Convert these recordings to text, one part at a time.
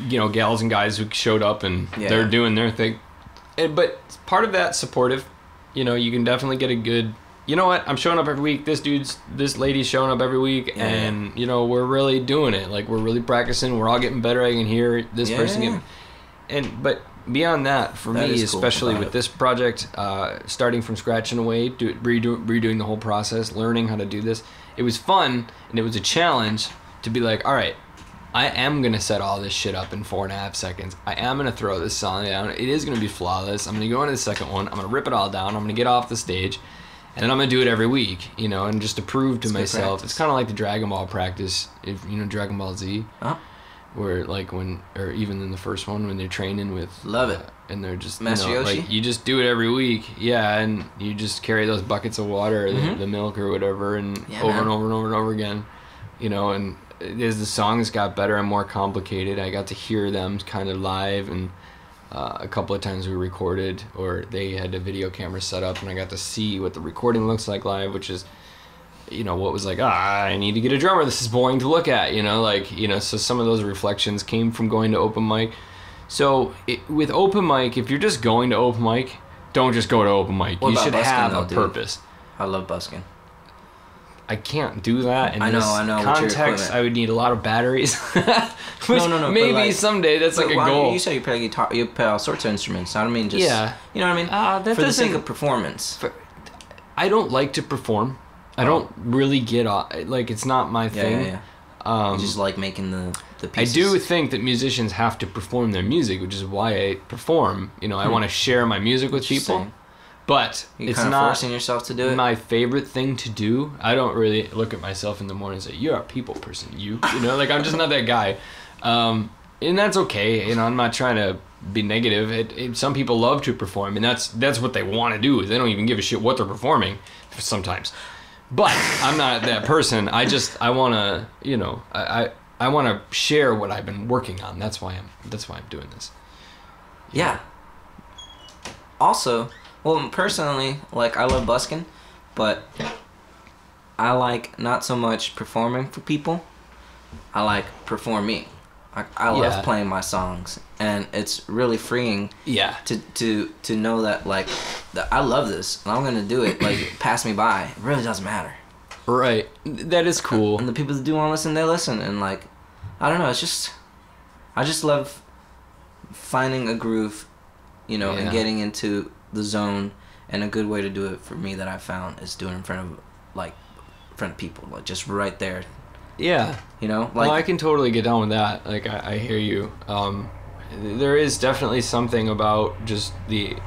gals and guys who showed up and they're doing their thing. But part of that supportive, you can definitely get a good, you know what, I'm showing up every week. This lady's showing up every week, and we're really doing it. Like, we're really practicing. We're all getting better. I can hear this person but beyond that, for me, especially with this project, starting from scratch in a way, redoing the whole process, learning how to do this, it was fun, and it was a challenge to be like, all right, I am going to set all this shit up in 4.5 seconds. I am going to throw this song down. It is going to be flawless. I'm going to go into the second one. I'm going to rip it all down. I'm going to get off the stage. And then I'm going to do it every week, and just to prove to myself. It's kind of like the Dragon Ball practice, if Dragon Ball Z. Uh-huh. Where, like, or even in the first one, when they're training with... Love it. And they're just, Master Yoshi? like, you just do it every week. Yeah, and you just carry those buckets of water, the milk or whatever, and over and over and over and over again. And as the songs got better and more complicated, I got to hear them kind of live, and a couple of times we recorded, or they had a video camera set up, and I got to see what the recording looks like live, which is, what was like, I need to get a drummer. This is boring to look at, so some of those reflections came from going to open mic. So with open mic, if you're just going to open mic, don't just go to open mic. You should have a purpose. I love busking. I can't do that in I know. context. I would need a lot of batteries. No. Maybe someday that's like a goal. You say you play guitar, you play all sorts of instruments. I don't mean just. Yeah. You know what I mean? For the sake of performance. I don't like to perform. I don't really get off. Like, it's not my thing. Yeah. You just like making the pieces. I do think that musicians have to perform their music, which is why I perform. I want to share my music with people. But it's not forcing yourself to do it. My favorite thing to do. I don't really look at myself in the morning and say, "You're a people person." Like, I'm just not that guy, and that's okay. I'm not trying to be negative. Some people love to perform, and that's what they want to do. They don't even give a shit what they're performing sometimes. But I'm not that person. I want to, I want to share what I've been working on. That's why I'm doing this. Yeah. Also. Well, personally, like, I love busking, but I like not so much performing for people. I like performing. I love playing my songs, and it's really freeing. Yeah. To know that, like, that I love this, and I'm gonna do it. Like, pass me by. It really doesn't matter. Right. That is cool. And the people that do want to listen, they listen, and, like, I don't know. It's just, I just love finding a groove, and getting into the zone. And a good way to do it for me that I found is doing it in front of people, like, just right there. Yeah. Well, I can totally get down with that. Like, I hear you. There is definitely something about just the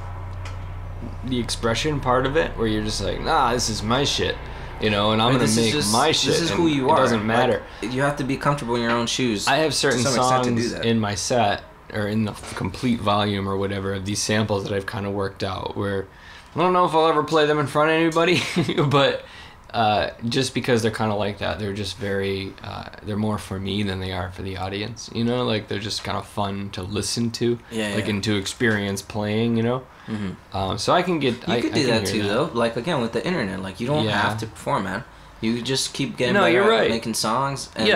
expression part of it where you're just like, nah, this is my shit, and I'm gonna make my shit. This is who you are. It doesn't matter. Like, you have to be comfortable in your own shoes. I have certain songs in my set, or in the complete volume or whatever, of these samples that I've kind of worked out where I don't know if I'll ever play them in front of anybody, but just because they're kind of like that, they're just very, they're more for me than they are for the audience, like they're just kind of fun to listen to, and to experience playing, Mm-hmm. So I can get... You could do that too, though. Like, again, with the internet, like, you don't have to perform, man. You just keep getting better at making songs. And,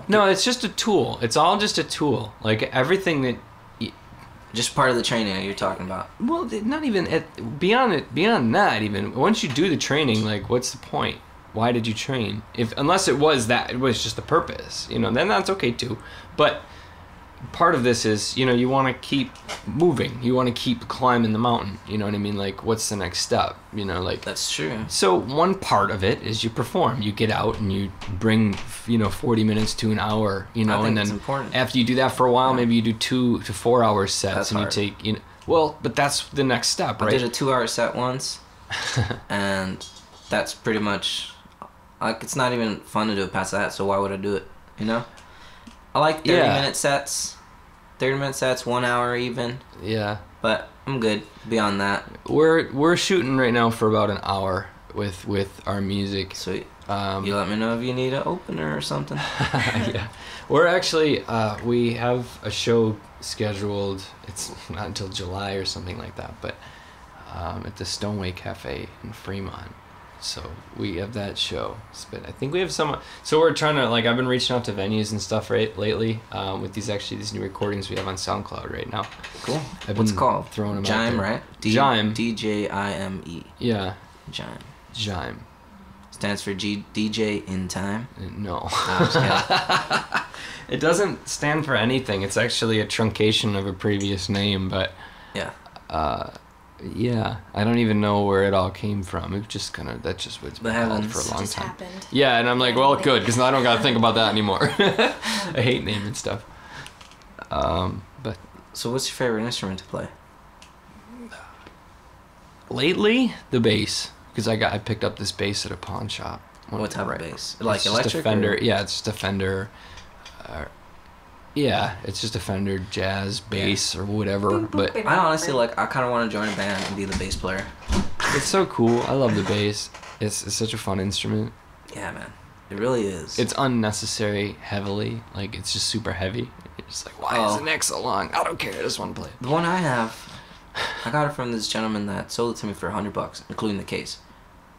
No, it's just a tool. It's all just a tool. Like, everything that... Just part of the training you're talking about. Well, not even... Beyond that, even. Once you do the training, like, what's the point? Why did you train? Unless it was just the purpose, then that's okay, too. But part of this is, you want to keep moving. You want to keep climbing the mountain. You know what I mean? Like, what's the next step? Like... That's true. So one part of it is you perform. You get out and you bring, 40 minutes to an hour, I think and then important. After you do that for a while, maybe you do 2 to 4 hour sets. That's and hard. You take, well, but that's the next step, right? I did a 2-hour set once, and that's pretty much, like, it's not even fun to do it past that, so why would I do it, I like 30-minute sets. 30-minute sets, 1 hour even. Yeah. But I'm good beyond that. We're shooting right now for about an hour with our music. Sweet. You let me know if you need an opener or something. Yeah. We're actually, we have a show scheduled. It's not until July or something like that, but at the Stoneway Cafe in Fremont. So we have that show. But I think we have some. So we're trying to like. I've been reaching out to venues and stuff lately with these new recordings we have on SoundCloud right now. Cool. What's it called? Throwing them Djime, out there. right? Djime. Djime. Yeah. Djime. Stands for DJ in time. No. It doesn't stand for anything. It's actually a truncation of a previous name, but. Yeah. Yeah, I don't even know where it all came from. It just that's just what's been called for a long time. Happened. Yeah, and I'm like, well, good, because now I don't got to think about that anymore. I hate naming stuff. But so, what's your favorite instrument to play? Lately, the bass, because I picked up this bass at a pawn shop. What type of bass? Like it's electric? Just a Fender. Yeah, it's just a Fender. Yeah, it's just a Fender jazz bass or whatever. But I honestly I kind of want to join a band and be the bass player. It's so cool. I love the bass. It's such a fun instrument. Yeah, man, it really is. It's unnecessary heavily. Like it's just super heavy. It's like why is the neck so long? I don't care. I just want to play it. The one I have, I got it from this gentleman that sold it to me for $100, including the case.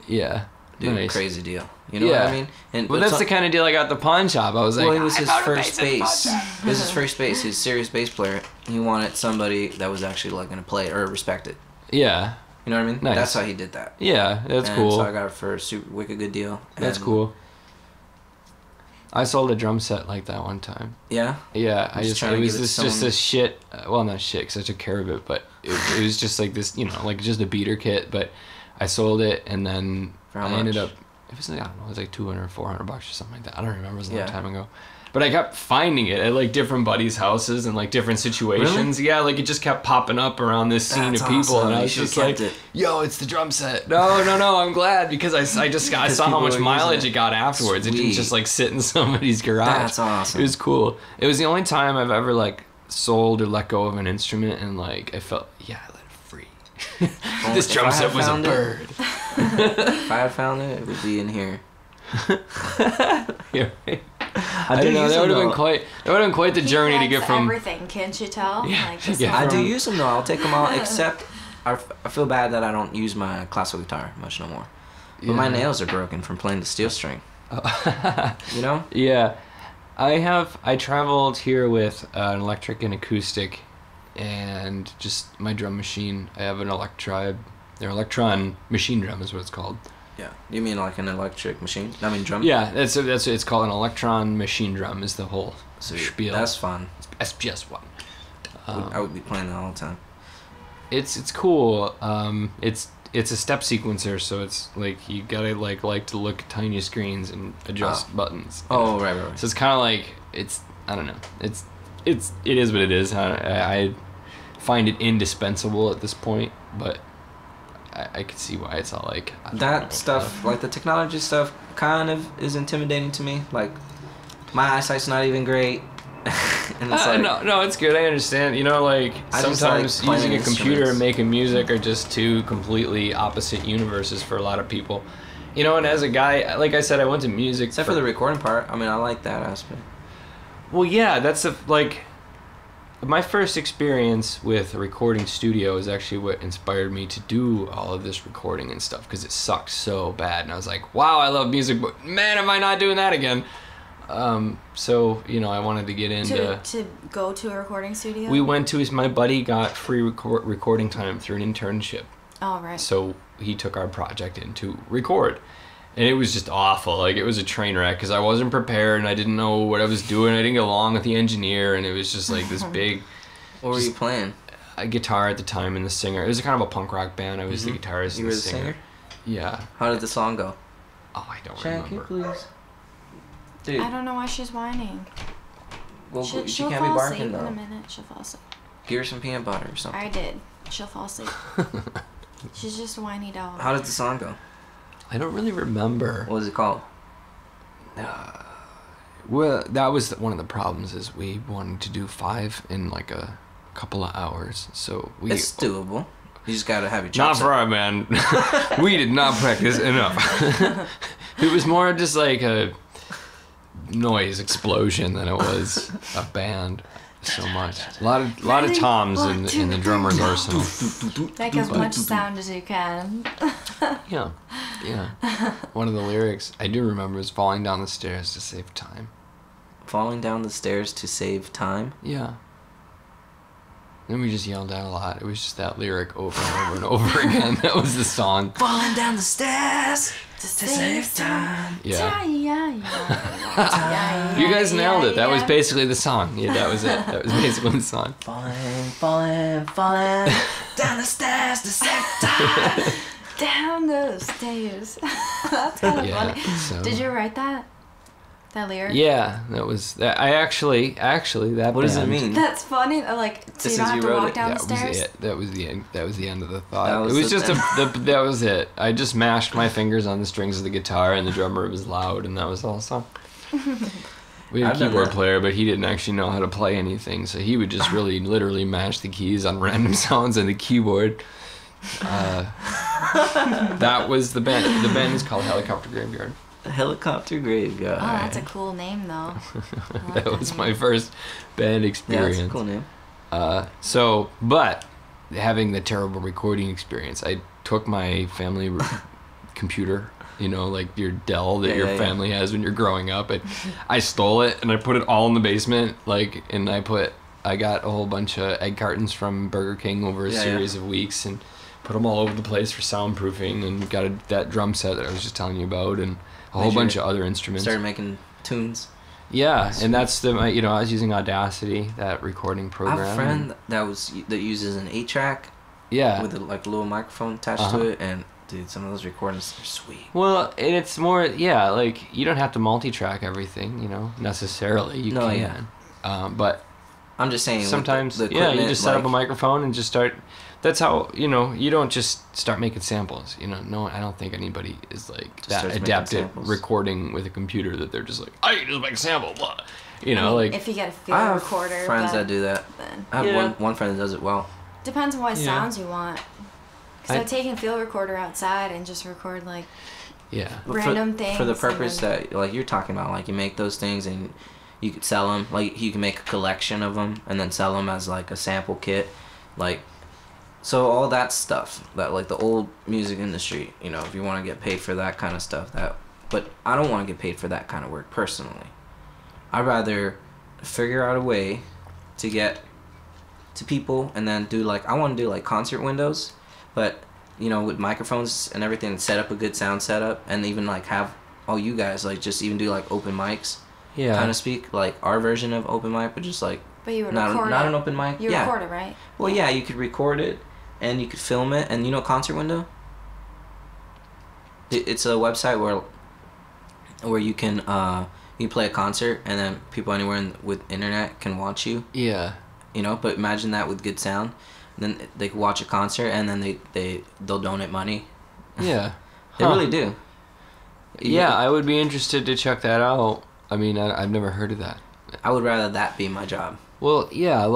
Yeah. Dude, nice. Crazy deal. You know what I mean? And that's the kind of deal I got at the pawn shop. I was like, it was his first bass. It was his first bass. He's a serious bass player. He wanted somebody that was actually like gonna play it or respect it. Yeah. You know what I mean? Nice. That's how he did that. Yeah, that's cool. So I got it for a super wicked good deal. That's cool. I sold a drum set like that one time. Yeah. Yeah, it was just this shit. Well, not shit, because I took care of it, but it was just like this, like just a beater kit. But I sold it, and then I ended up. It was like, I don't know, it was like $200 or $400 or something like that. I don't remember. It was a long time ago. But I kept finding it at like different buddies' houses and like different situations. Really? Yeah, like it just kept popping up around this scene of people, awesome. And I was just like, "Yo, it's the drum set." No, I'm glad because I saw how much mileage it got afterwards. Sweet. It didn't just like sit in somebody's garage. That's awesome. It was cool. It was the only time I've ever like sold or let go of an instrument and like I felt I let it free. This drum set was a bird. If I had found it, it would be in here. Yeah. I don't know. That would have been quite the journey to get from everything. Can't you tell? Yeah. I do use them though. I'll take them out. Except I feel bad that I don't use my classical guitar much no more. But my nails are broken from playing the steel string. You know? Yeah. I traveled here with an electric and acoustic, and just my drum machine. I have an Electron machine drum is what it's called. Yeah, you mean like an electric machine? I mean drum. Yeah, that's it's called an Electron machine drum. Is the whole spiel. That's fun. SPS one. I would be playing that all the time. It's cool. It's a step sequencer, so it's like you gotta like to look at tiny screens and adjust buttons. Oh, right. So it's kind of like I don't know. It is what it is. I find it indispensable at this point, but I could see why it's all like that stuff. Like the technology stuff, kind of is intimidating to me. Like my eyesight's not even great. And it's no, it's good. I understand. Like sometimes like using a computer and making music are just two completely opposite universes for a lot of people. And as a guy, like I said, I went to music. Except for the recording part. I mean, I like that aspect. Well, yeah, that's my first experience with a recording studio is actually what inspired me to do all of this recording and stuff, because it sucked so bad, and I was like, wow, I love music, but man, am I not doing that again. So I wanted to get into to go to a recording studio. We went to my buddy got free recording time through an internship. Oh, right. So he took our project in to record. And it was just awful. Like, it was a train wreck because I wasn't prepared and I didn't know what I was doing. I didn't get along with the engineer, and it was just like this big... What were you playing? A guitar at the time and the singer. It was kind of a punk rock band. I was the guitarist and the singer. Yeah. How did the song go? Oh, I don't remember. Please. Dude. I don't know why she's whining. Well, she she'll can't be fall barking, asleep though. in a minute. She'll fall asleep. Give her some peanut butter or something. I did. She'll fall asleep. She's just a whiny dog. How did the song go? I don't really remember. What was it called? Well, that was one of the problems, is we wanted to do 5 in like a couple of hours. So it's doable. You just gotta have your chops. Not for our band. We did not practice enough. It was more just like a noise explosion than it was a band. So much. A lot of toms in the drummer's arsenal. Make as much sound as you can. Yeah. Yeah. One of the lyrics I do remember is falling down the stairs to save time. Falling down the stairs to save time? Yeah. And we just yelled out a lot. It was just that lyric over and over and over again. That was the song. Falling down the stairs to save time. Yeah. You guys nailed it. That was basically the song. Yeah, that was it. That was basically the song. Falling down the stairs to save time. Down those stairs. That's kind of funny. So. Did you write that? That lyric? Yeah, that was that. I actually that. What does it mean? That's funny. Like, so you don't have to walk down the stairs. That was the end. That was the end of the thought. It was just that was it. I just mashed my fingers on the strings of the guitar, and the drummer was loud, and that was all song. We had a keyboard player, but he didn't actually know how to play anything, so he would just really, literally mash the keys on random sounds on the keyboard. That was the band. The band is called Helicopter Graveyard. Helicopter Graveyard. Oh, that's a cool name, though. That was my first band experience. Yeah, that's a cool name. But having the terrible recording experience, I took my family computer, like your Dell that your family has when you're growing up, and I stole it and I put it all in the basement, and I got a whole bunch of egg cartons from Burger King over a series of weeks and put them all over the place for soundproofing, and got that drum set that I was just telling you about, and a whole bunch of other instruments. Started making tunes. Yeah, and that's I was using Audacity, that recording program. I have a friend that uses an 8-track. Yeah. With a little microphone attached to it, and dude, some of those recordings are sweet. Well, and it's more, you don't have to multi-track everything, necessarily. You can. But I'm just saying. Sometimes, the you just set up a microphone and just start. That's how, you don't just start making samples. No, I don't think anybody is that adept at recording with a computer that they're just like, I can just make a sample, blah. If you get a field recorder. I have friends that do that. I have one friend that does it well. Depends on what sounds you want. Because I've taken field recorder outside and just record random things. For the purpose that you're talking about, you make those things and you could sell them. You can make a collection of them and then sell them as a sample kit. So all that stuff, that the old music industry, if you want to get paid for that kind of stuff, but I don't want to get paid for that kind of work personally. I'd rather figure out a way to get to people and then do I want to do concert windows, but with microphones and everything, set up a good sound setup, and even have all you guys just even do open mics. Yeah. Kind of speak our version of open mic, but just But you would not an open mic. You record it, right? Well, yeah, you could record it. And you could film it, and Concert Window? It's a website where you can you play a concert, and then people anywhere with internet can watch you. Yeah. But imagine that with good sound. And then they can watch a concert, and then they'll donate money. Yeah. They really do. Yeah, I would be interested to check that out. I mean, I've never heard of that. I would rather that be my job. Well, yeah,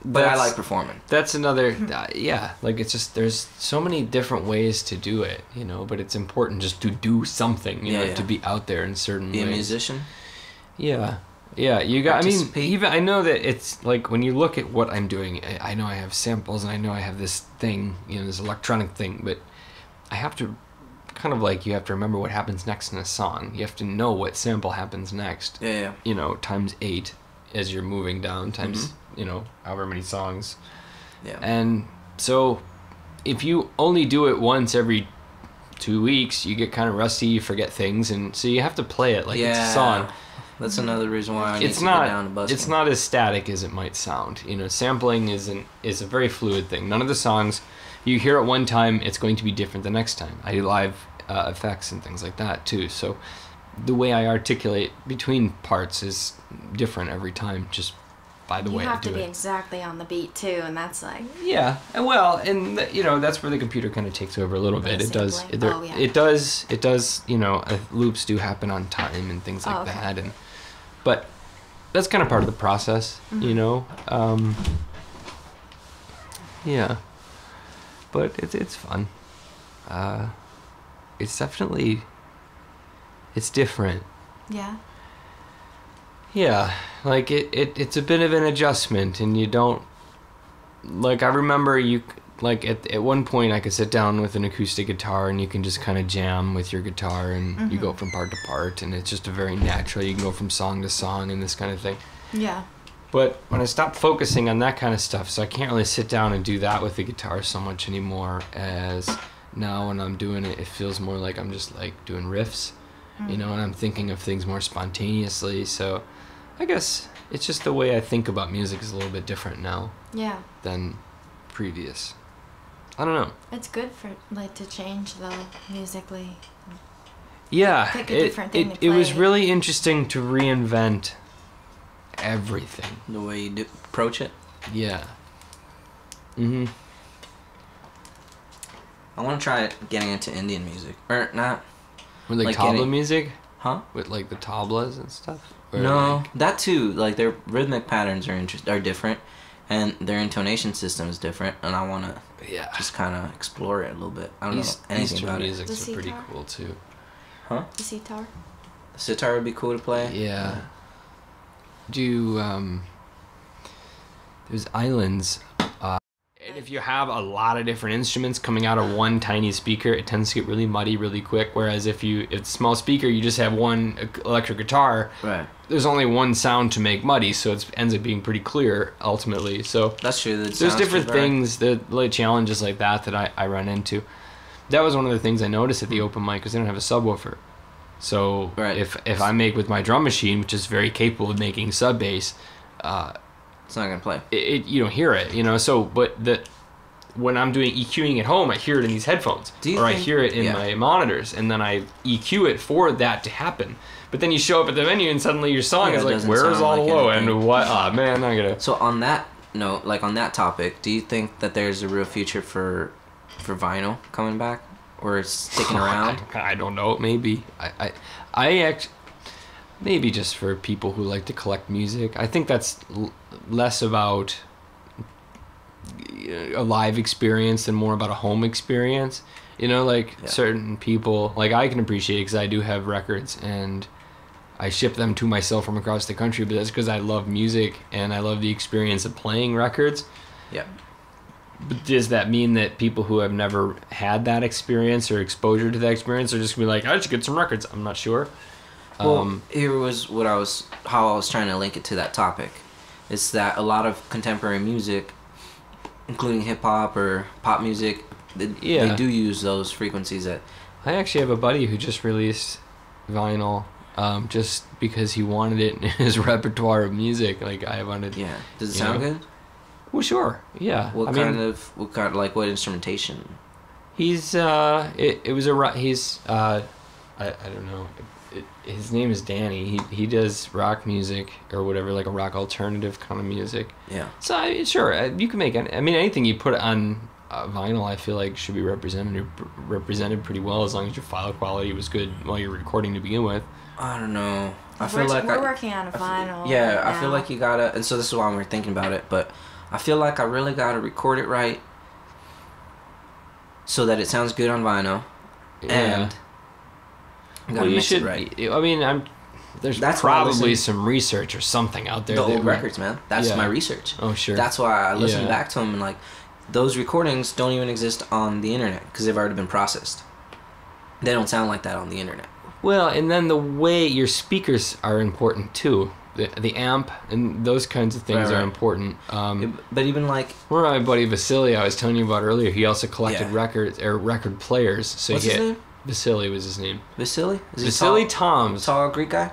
but I like performing. That's another, it's just, there's so many different ways to do it, but it's important just to do something, to be out there in certain ways. Be a musician? Yeah. Yeah, even, I know that it's, when you look at what I'm doing, I know I have samples, and I know I have this thing, this electronic thing, but I have to, you have to remember what happens next in a song. You have to know what sample happens next. Yeah. Times 8. As you're moving down times, however many songs. Yeah. And so if you only do it once every 2 weeks, you get kind of rusty, you forget things, and so you have to play it it's a song. That's another reason why I need to get down to busking. It's not as static as it might sound. Sampling is a very fluid thing. None of the songs, you hear it one time, it's going to be different the next time. I do live effects and things like that too, so the way I articulate between parts is different every time, just by the way I do it. You have to be exactly on the beat too, and that's yeah, well, and that's where the computer kind of takes over a little bit. It does. It does. Loops do happen on time and things like that, but that's kind of part of the process, Yeah, but it's fun. It's definitely. It's different. Yeah. Yeah, it's a bit of an adjustment, and you don't, I remember like at one point I could sit down with an acoustic guitar and you can just kind of jam with your guitar and you go from part to part and it's just a very natural, you can go from song to song and this kind of thing. Yeah. But when I stopped focusing on that kind of stuff, so I can't really sit down and do that with the guitar so much anymore, as now when I'm doing it, it feels more like I'm just like doing riffs, you know, and I'm thinking of things more spontaneously. So I guess it's just the way I think about music is a little bit different now. Yeah. Than previous. I don't know. It's good for like to change though musically. Yeah. Pick a different thing to play. It was really interesting to reinvent everything. The way you approach it. Yeah. Mhm. I want to try getting into Indian music, or not. With like tabla music? Huh? With like the tablas and stuff? Or no, like... that too. Like their rhythmic patterns are different, and their intonation system is different, and I want to just kind of explore it a little bit. I don't know anything Eastern about music it. is pretty cool too. Huh? The sitar. The sitar would be cool to play. Yeah. There's islands. And if you have a lot of different instruments coming out of one tiny speaker, it tends to get really muddy really quick. Whereas if it's a small speaker, you just have one electric guitar. Right. There's only one sound to make muddy, so it ends up being pretty clear ultimately. So that's true. There's different things, like challenges like that I run into. That was one of the things I noticed at the open mic, because they don't have a subwoofer. So if I make with my drum machine, which is very capable of making sub bass, it's not gonna play. You don't hear it, you know. So, but when I'm doing EQing at home, I hear it in these headphones, I hear it in my monitors, and then I EQ it for that to happen. But then you show up at the venue, and suddenly your song is like, "Where's all the low end? What? Ah, man, I gotta." So on that note, like on that topic, do you think that there's a real future for vinyl coming back, or it's sticking around? I don't know. Maybe I actually. Maybe just for people who like to collect music. I think that's less about a live experience and more about a home experience. You know, like certain people, like I can appreciate it because I do have records and I ship them to myself from across the country, but that's because I love music and I love the experience of playing records. Yeah. But does that mean that people who have never had that experience or exposure to that experience are just going to be like, I should get some records? I'm not sure. Well, here was how I was trying to link it to that topic. It's that a lot of contemporary music, including hip hop or pop music, they do use those frequencies. That I actually have a buddy who just released vinyl, just because he wanted it in his repertoire of music. Like I wanted. Yeah. Does it sound good? Well, sure. Yeah. What kind of what instrumentation? He's I don't know. His name is Danny. He does rock music or whatever, like a rock alternative kind of music. Yeah. So sure, you can make it. I mean, anything you put on vinyl, I feel like should be represented pretty well, as long as your file quality was good while you're recording to begin with. I don't know. We're working on a vinyl. Yeah, I feel like you gotta, and so this is why we're thinking about it. But I feel like I really gotta record it right, so that it sounds good on vinyl, and. Well, you should. Right. I mean, there's probably some research or something out there. The old records, man. That's my research. Oh, sure. That's why I listen back to them, and like, those recordings don't even exist on the internet because they've already been processed. They don't sound like that on the internet. Well, and then the way your speakers are important too. The amp and those kinds of things are important. But even like, my buddy Vasily, I was telling you about earlier, he also collected records or record players. So what's his name? Vasily was his name. Vasily? Is he Vasily Toms. Tall Greek guy?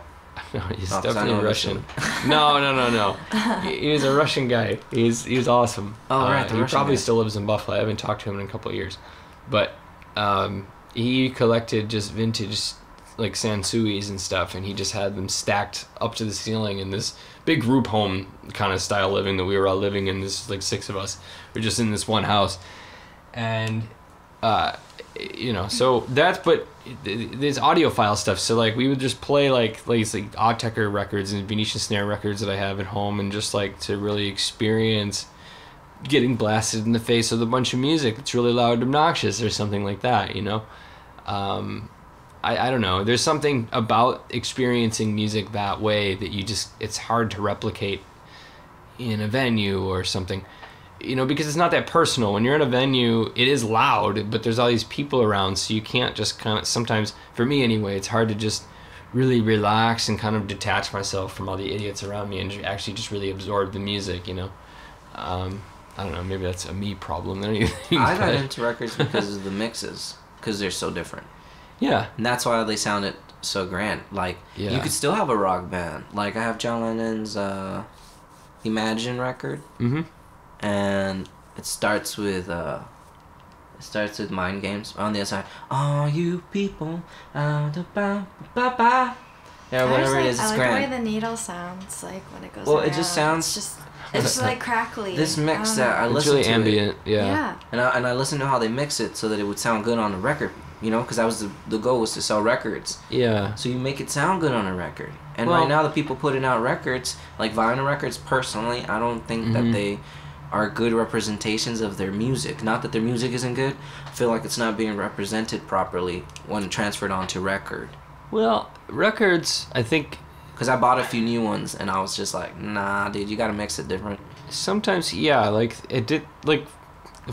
No, he's definitely Russian. No. He was a Russian guy. He was awesome. Oh, right. He probably still lives in Buffalo. I haven't talked to him in a couple of years. But he collected just vintage, like, Sansuis and stuff, and he just had them stacked up to the ceiling in this big group home kind of style living that we were all living in. This, like, 6 of us. We're just in this one house. And... so that's, but there's audiophile stuff. So like we would just play like Autechre records and Venetian snare records that I have at home, and just like to really experience getting blasted in the face with a bunch of music that's really loud and obnoxious or something like that. I don't know. There's something about experiencing music that way that it's hard to replicate in a venue or something. you know, because it's not that personal. When you're in a venue, it is loud, but there's all these people around, so you can't just kind of, sometimes, for me anyway, it's hard to just really relax and kind of detach myself from all the idiots around me and actually just really absorb the music, you know. I don't know, maybe that's a me problem than anything. I got into records because of the mixes, because they're so different. Yeah. And that's why they sounded so grand. Like, you could still have a rock band. Like, I have John Lennon's Imagine record. Mm-hmm. And it starts with Mind Games. On the other side, all you people, whatever it is, it's I like grand. the way the needle sounds, like, when it goes Well, around. it just sounds... It's just like crackly. This mix that I it's listened really to ambient, yeah. And I listened to how they mix it so that it would sound good on the record, you know, because that was the goal, was to sell records. Yeah. So you make it sound good on a record. And right now the people putting out records, like vinyl records, personally, I don't think that they are good representations of their music. Not that their music isn't good. I feel like it's not being represented properly when transferred onto record. Well, records, I think... Because I bought a few new ones, and I was just like, nah, dude, you gotta mix it different. Sometimes, yeah, like, it did, like,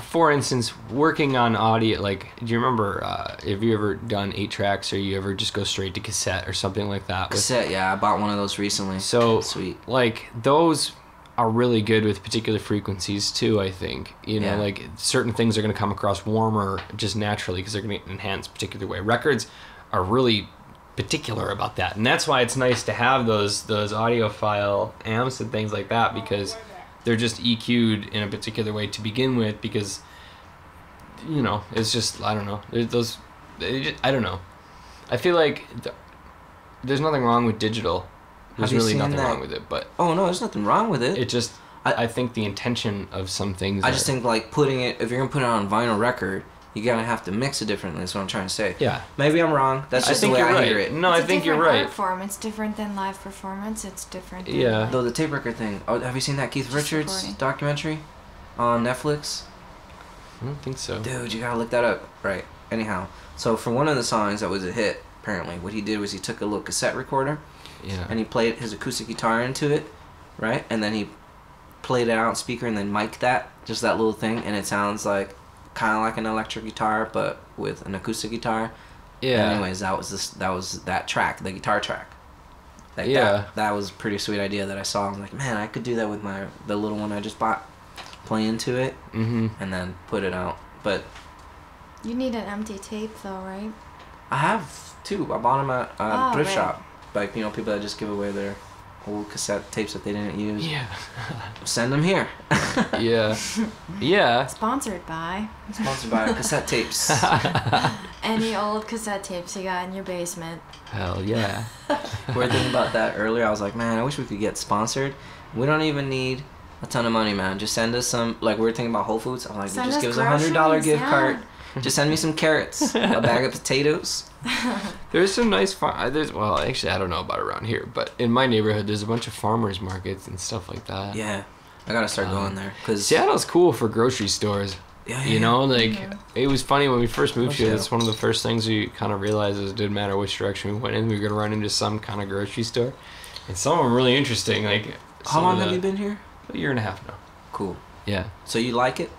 for instance, working on audio, like, do you remember, have you ever done 8 tracks, or you ever just go straight to cassette or something like that? Cassette, yeah, I bought one of those recently. So, sweet. Like, those are really good with particular frequencies, too, I think. You know, like, certain things are going to come across warmer just naturally, because they're going to enhance a particular way. Records are really particular about that, and that's why it's nice to have those audiophile amps and things like that, because they're just EQ'd in a particular way to begin with, because, you know, it's just, I don't know, I don't know, I feel like there's nothing wrong with digital. There's really nothing wrong with it, but oh no, there's nothing wrong with it. It just, I think the intention of some things, I just think, like, putting it, if you're gonna put it on vinyl record, you're gonna have to mix it differently. That's what I'm trying to say. Yeah. Maybe I'm wrong. That's just the way I hear it. No, I think you're right. Art form. It's different than live performance. It's different. Yeah. Though the tape record thing. Oh, have you seen that Keith Richards documentary on Netflix? I don't think so. Dude, you gotta look that up. Right. Anyhow, so for one of the songs that was a hit, apparently, what he did was he took a little cassette recorder. Yeah. And he played his acoustic guitar into it, right? And then he played it out on speaker and then mic'd that, just that little thing, and it sounds like kind of like an electric guitar, but with an acoustic guitar. Yeah. Anyways, that was that track, the guitar track. Like, yeah. That was a pretty sweet idea that I saw. I'm like, man, I could do that with the little one I just bought. Play into it, and then put it out. But you need an empty tape, though, right? I have 2. I bought them at a thrift shop. Like, you know, people that just give away their old cassette tapes that they didn't use. Yeah. Send them here. Yeah. Yeah. Sponsored by cassette tapes. Any old cassette tapes you got in your basement. Hell yeah. We were thinking about that earlier. I was like, man, I wish we could get sponsored. We don't even need a ton of money, man. Just send us some, like, we were thinking about Whole Foods. I'm like, just give us $100 gift card. Just send me some carrots, a bag of potatoes. There's some nice well, actually, I don't know about around here, but in my neighborhood, there's a bunch of farmers markets and stuff like that. Yeah, I gotta start going there, cause Seattle's cool for grocery stores. Yeah. You know, like, it was funny when we first moved here. That's one of the first things we kind of realized is it didn't matter which direction we went in, we were gonna run into some kind of grocery store, and some of them really interesting. Like, how long have you been here? A year and a half now. Cool. Yeah. So you like it?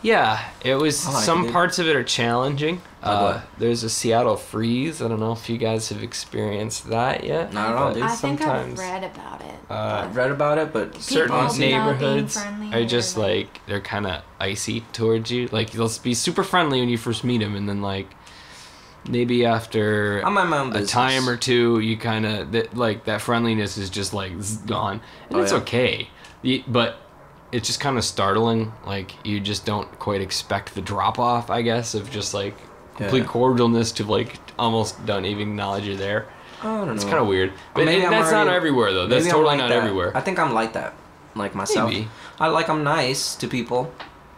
Yeah, it was. Some parts of it are challenging. There's a Seattle freeze. I don't know if you guys have experienced that yet. Not at all, dude. I think I've read about it. I've read about it, but certain neighborhoods are just like, they're kind of icy towards you. Like, they'll be super friendly when you first meet them, and then, like, maybe after a time or two, you kind of, like, that friendliness is just, like, gone. And it's okay. But it's just kind of startling. Like, you just don't quite expect the drop off, I guess, of just, like, complete cordialness to, like, almost don't even acknowledge you're there. I don't know. It's kind of weird. But maybe that's not everywhere, though. That's totally not everywhere. I think I'm like that. Like, myself. Maybe. I'm nice to people,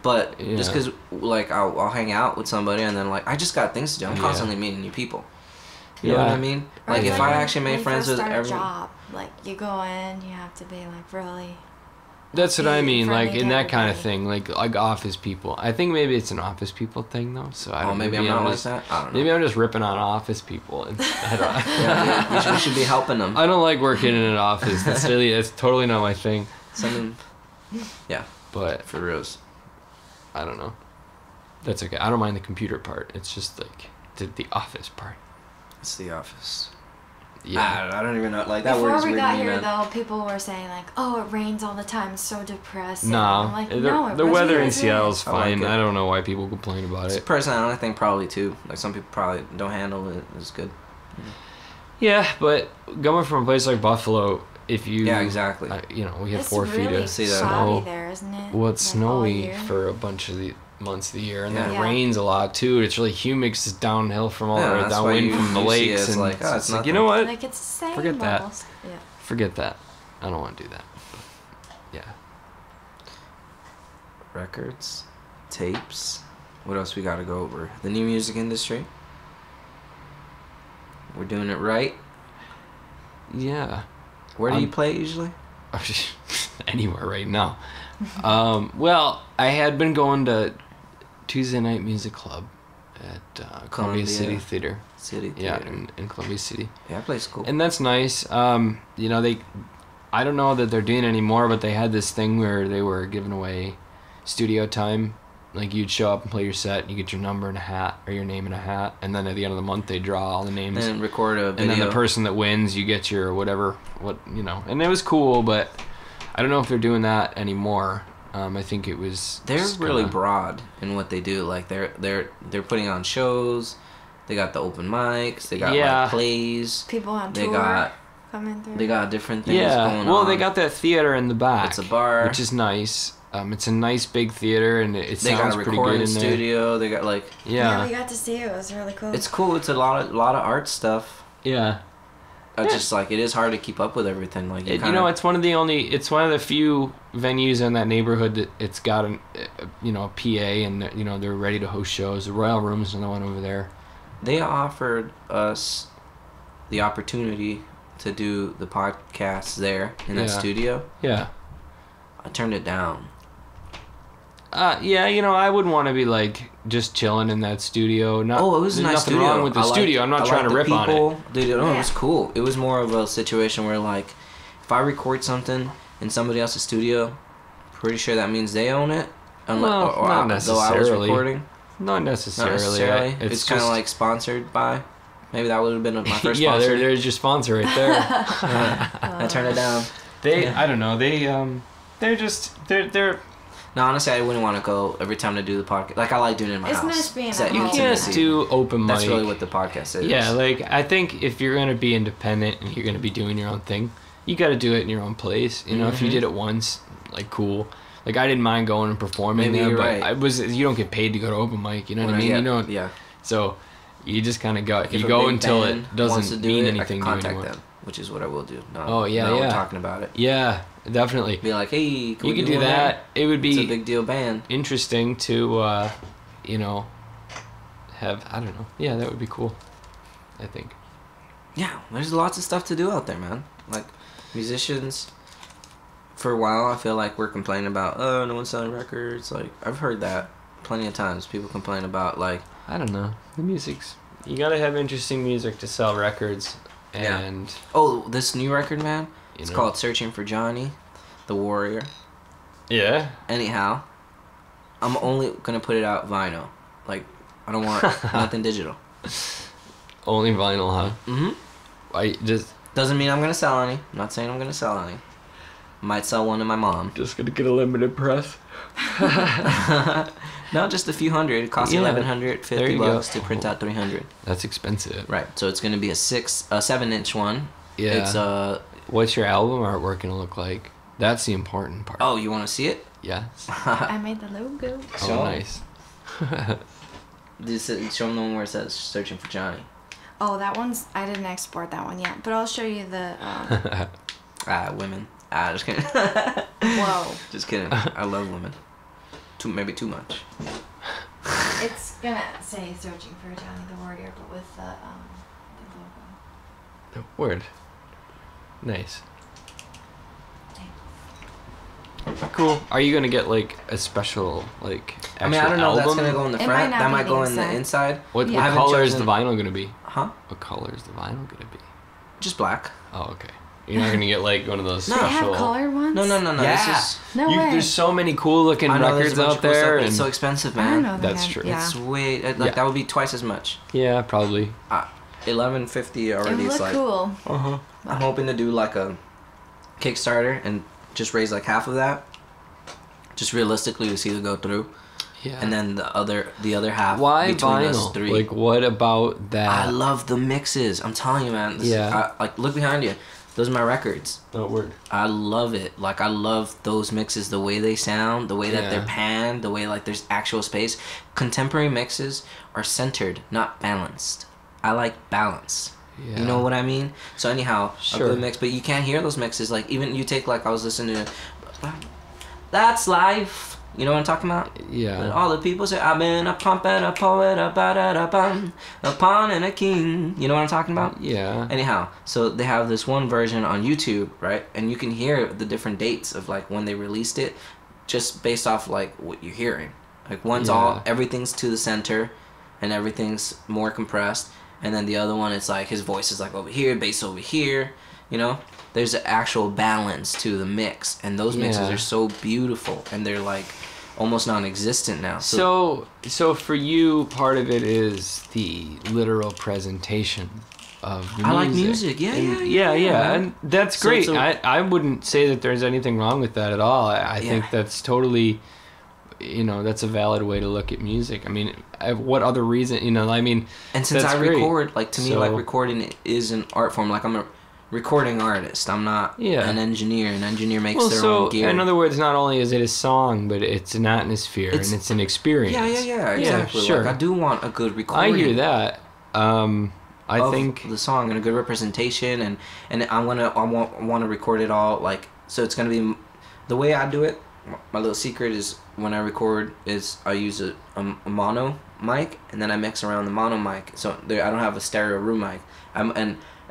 but just because, like, I'll hang out with somebody and then, like, I just got things to do. I'm constantly meeting new people. You know what I mean? Like, if I actually made friends with everyone. Job, like, you go in, you have to be, like, really... That's what I mean, like, in that kind of thing, like office people. I think maybe it's an office people thing, though. So I don't. Maybe I'm not like that. I don't know. Maybe I'm just ripping on office people. And we should be helping them. I don't like working in an office. That's totally not my thing. Yeah. But for reals, I don't know. That's okay. I don't mind the computer part. It's just like the office part. It's the office. Yeah. I don't even know. Like that word is weird. Before we got here, though, people were saying like, "Oh, it rains all the time. It's so depressing." No, I'm like, no, the weather in Seattle is I like fine. it. I don't know why people complain about it. Personally, I think probably too. Like some people probably don't handle it as good. Yeah, but coming from a place like Buffalo, if you exactly. You know, we have It's 4 feet really of snow there, isn't it? Well, it's like snowy for a bunch of the months of the year, and then it Yeah. rains a lot too. It's really humid 'cause it's downhill from all Yeah, that's why downwind from the lakes, it's and like, oh, it's like, you know what? Like it's the same. Forget that. almost. Yeah. Forget that. I don't want to do that. Yeah. Records, tapes. What else we gotta go over? The new music industry. We're doing it right. Yeah. Where do you play usually? Anywhere right now. Well, I had been going to Tuesday Night Music Club at Columbia City Theater. Yeah, in Columbia City. Yeah, that place is cool. And that's nice. You know, I don't know that they're doing it anymore, but they had this thing where they were giving away studio time. Like you'd show up and play your set, and you get your number in a hat or your name in a hat, and then at the end of the month they draw all the names and record a video. And then the person that wins, you get your whatever, and it was cool, but I don't know if they're doing that anymore. I think it was. They're really broad in what they do. Like they're putting on shows. They got the open mics. They got like plays. People on tour. They got coming through. They got different things going on. Well, they got that theater in the back. It's a bar, which is nice. It's a nice big theater, and it sounds pretty good in there. They got a recording studio. They got like yeah, we got to see it. It was really cool. It's cool. It's a lot of art stuff. Yeah. Just like it is hard to keep up with everything. Like it's one of the few venues in that neighborhood that it's got a PA, and they're ready to host shows. The Royal Room's another one over there. They offered us the opportunity to do the podcast there in that studio. Yeah. I turned it down. Yeah, I wouldn't want to be like just chilling in that studio. It was a nice nothing studio. wrong with the studio. I'm not trying to rip on it. Dude, it was cool. It was more of a situation where like, if I record something in somebody else's studio, pretty sure that means they own it. Not necessarily. Though I was recording. Not necessarily. It's kind of like sponsored by. Maybe that would have been my first sponsor. There's your sponsor right there. I turned it down. I don't know. They're. No, honestly, I wouldn't want to go every time to do the podcast. Like, I like doing it in my house. It's nice being You can't do open mic. That's really what the podcast is. Yeah, like, I think if you're going to be independent and you're going to be doing your own thing, you got to do it in your own place. If you did it once, like, cool. Like, I didn't mind going and performing there, but you don't get paid to go to open mic, you know what I mean? Yeah. So, you just kind of go. You go until it doesn't mean anything to you anymore. Them, which is what I will do. We're talking about it. Yeah, definitely. Be like, hey, you could do that. It would be it's a big deal band. Interesting to, have, I don't know. Yeah, that would be cool, I think. Yeah, there's lots of stuff to do out there, man. Like, musicians, for a while, I feel like we're complaining about, no one's selling records. Like, I've heard that plenty of times. People complain about, like... I don't know. The music's... You gotta have interesting music to sell records. And... Yeah. Oh, this new record, man? It's called Searching for Johnny, the Warrior. Yeah? Anyhow, I'm only gonna put it out vinyl. Like, I don't want nothing digital. Only vinyl, huh? Mm-hmm. I just... Doesn't mean I'm gonna sell any. I'm not saying I'm gonna sell any. Might sell one to my mom. Just gonna get a limited press. No, just a few hundred. It costs $1,150 to print out 300. That's expensive. Right. So it's gonna be a 7-inch one. Yeah. It's What's your album artwork gonna look like? That's the important part. Oh, you want to see it? Yes. I made the logo. Oh, nice. Show them the one where it says "Searching for Johnny." Oh, that one's... I didn't export that one yet, but I'll show you the... Women. Just kidding. Whoa. Just kidding. I love women. Maybe too much. It's gonna say "Searching for Johnny the Warrior," but with the logo. Word. Nice. Cool. Are you gonna get like a special like? I mean, I don't know. Album? That's gonna go in the front. That might go in the inside. What color is the vinyl gonna be? Huh? What color is the vinyl gonna be? Just black. Oh, okay. You're not gonna get like one of those No, special. they have colored ones. No. Yeah. This is, No way. There's so many cool looking records out there, and and it's so expensive, I man. know that's true. Yeah. It's way that would be twice as much. Yeah, probably. $11.50 already. It would Is look like. cool. I'm hoping to do like a Kickstarter and just raise like half of that, just realistically to see it go through. Yeah. And then the other half. Why between vinyl? us three. Like, what about that? I love the mixes. I'm telling you, man. Like, look behind you. Those are my records. Oh, word. I love it. Like, I love those mixes, the way they sound, the way that they're panned, the way, like, there's actual space. Contemporary mixes are centered, not balanced. I like balance. Yeah. You know what I mean? So, anyhow, a good mix. But you can't hear those mixes. Like, even you take, like, I was listening to... That's Life. You know what I'm talking about? Yeah. But all the people say, I've been a pump and a poet, a ba-da-da-bum, a pawn and a king. You know what I'm talking about? Yeah. Anyhow, so they have this one version on YouTube, right? And you can hear the different dates of, like, when they released it, just based off, like, what you're hearing. Like, one's everything's to the center, and everything's more compressed. And then the other one, it's like, his voice is, like, over here, bass over here, you know? There's an actual balance to the mix, and those mixes are so beautiful, and they're like almost non-existent now. So for you, part of it is the literal presentation of the music. I like music, yeah, and that's great. I wouldn't say that there's anything wrong with that at all. I think that's totally, that's a valid way to look at music. I mean, what other reason, and since I record, like, to me, like, recording is an art form. Like, I'm a recording artist. I'm not an engineer. An engineer makes their own gear. In other words, not only is it a song, but it's an atmosphere and it's an experience. Yeah, exactly. Yeah, sure. Like, I do want a good recording. I hear that. I think the song and a good representation, and I want to record it all, like, so it's gonna be the way I do it. My little secret is when I record is I use a mono mic, and then I mix around the mono mic. So I don't have a stereo room mic.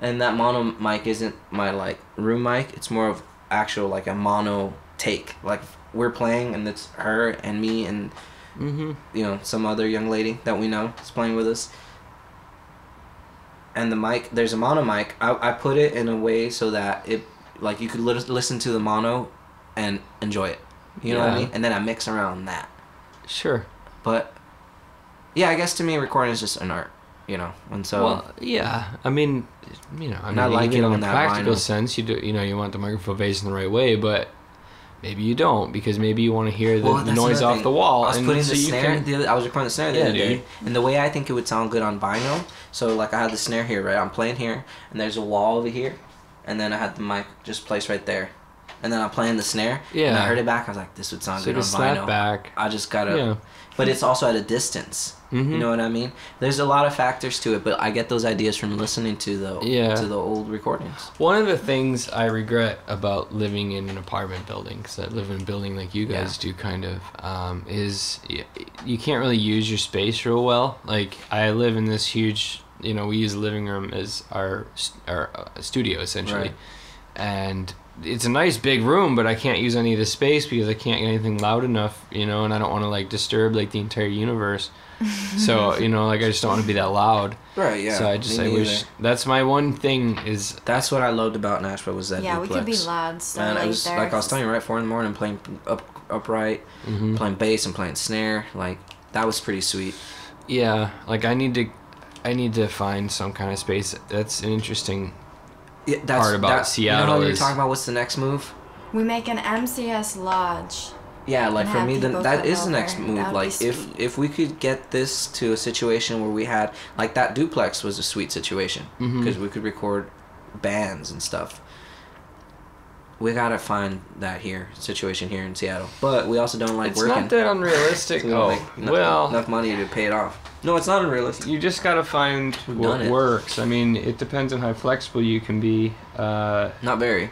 And that mono mic isn't my, like, room mic. It's more of actual, like, a mono take. Like, we're playing, and it's her and me and, some other young lady that we know is playing with us. And the mic, there's a mono mic. I put it in a way so that it, like, you could listen to the mono and enjoy it. You know what I mean? And then I mix around that. Sure. But, yeah, I guess to me, recording is just an art. And so. Well, yeah. I mean, I like it in on a that practical vinyl. sense. You do, you want the microphone facing the right way, but maybe you don't, because maybe you want to hear the noise off the wall. I was putting the snare. I was recording the snare the other day, dude. and the way I think it would sound good on vinyl. So, like, I had the snare here, right? I'm playing here, and there's a wall over here, and then I had the mic just placed right there, and then I'm playing the snare. Yeah. And I heard it back. I was like, this would sound good on vinyl. Back. I just gotta. Yeah. But it's also at a distance. Mm-hmm. You know what I mean? There's a lot of factors to it, but I get those ideas from listening to the old recordings. One of the things I regret about living in an apartment building, because I live in a building like you guys do, kind of, is you can't really use your space real well. Like, I live in this huge, we use the living room as our studio, essentially. Right. And it's a nice big room, but I can't use any of the space because I can't get anything loud enough, and I don't want to, like, disturb, like, the entire universe. So, I just don't want to be that loud. Right, yeah. So I wish, that's my one thing is... That's what I loved about Nashville was that duplex. We could be loud still. And it was, like I was telling you, right, 4 in the morning, playing upright, playing bass and playing snare. Like, that was pretty sweet. Yeah, like, I need to find some kind of space. That's an interesting... part about Seattle. You know what you're talking about? What's the next move? We make an MCS lodge. Yeah, like, for me, that is the next move. Like, if we could get this to a situation where we had, like, that duplex was a sweet situation because we could record bands and stuff. We gotta find that situation here in Seattle, but we also don't like working. It's not that unrealistic. Enough money to pay it off. No, it's not unrealistic. You just gotta find what works. I mean, it depends on how flexible you can be. Not very.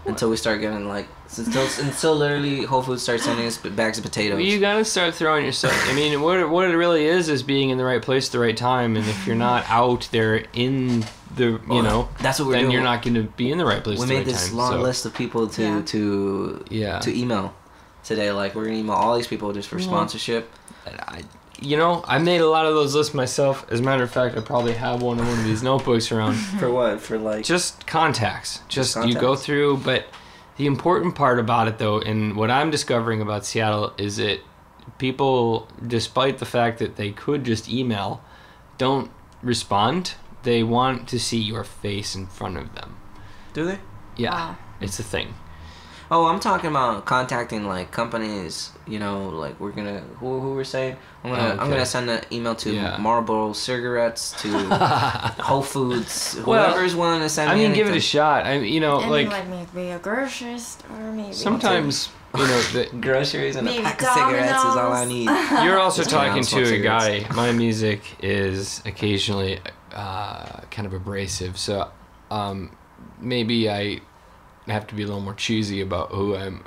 Until we start getting, like, until literally Whole Foods starts sending us bags of potatoes. Well, you gotta start throwing yourself. I mean, what it really is being in the right place at the right time. And if you're not out there in the, that's what we're doing. Then you're not gonna be in the right place. We made this long list of people to email today. Like, we're gonna email all these people just for sponsorship. I made a lot of those lists myself. As a matter of fact, I probably have one of these notebooks around. For what? For like... Just contacts. Just contacts. You go through, but the important part about it, though, and what I'm discovering about Seattle is that people, despite the fact that they could just email, don't respond. They want to see your face in front of them. Do they? Yeah, wow. It's a thing. Oh, I'm talking about contacting like companies. Like we're gonna who we're saying I'm gonna send an email to Marlboro cigarettes, to Whole Foods, whoever's willing to send me anything. Give it a shot. Like maybe a grocery store, maybe. Sometimes the groceries and a pack of cigarettes is all I need. You're also talking to a guy. My music is occasionally kind of abrasive, so maybe I have to be a little more choosy about who I'm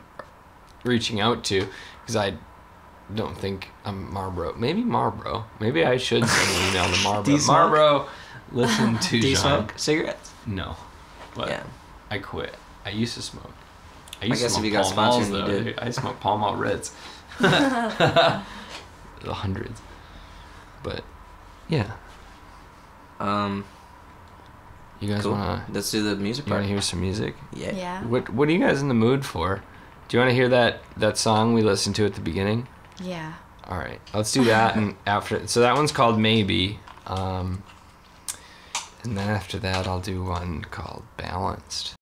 reaching out to, because I don't think I'm Marlboro. Maybe Marlboro. Maybe I should send an email to Marlboro. Do you smoke? Marlboro, listen to Do you smoke cigarettes? No, but yeah. I quit. I used to smoke. I guess if you got sponsored, you did. I smoked Pall Mall Reds. The hundreds. But yeah. You guys wanna? Let's do the music part. You wanna hear some music? Yeah. What are you guys in the mood for? Do you wanna hear that song we listened to at the beginning? Yeah. All right, let's do that, and after. So that one's called Maybe, and then after that I'll do one called Balanced.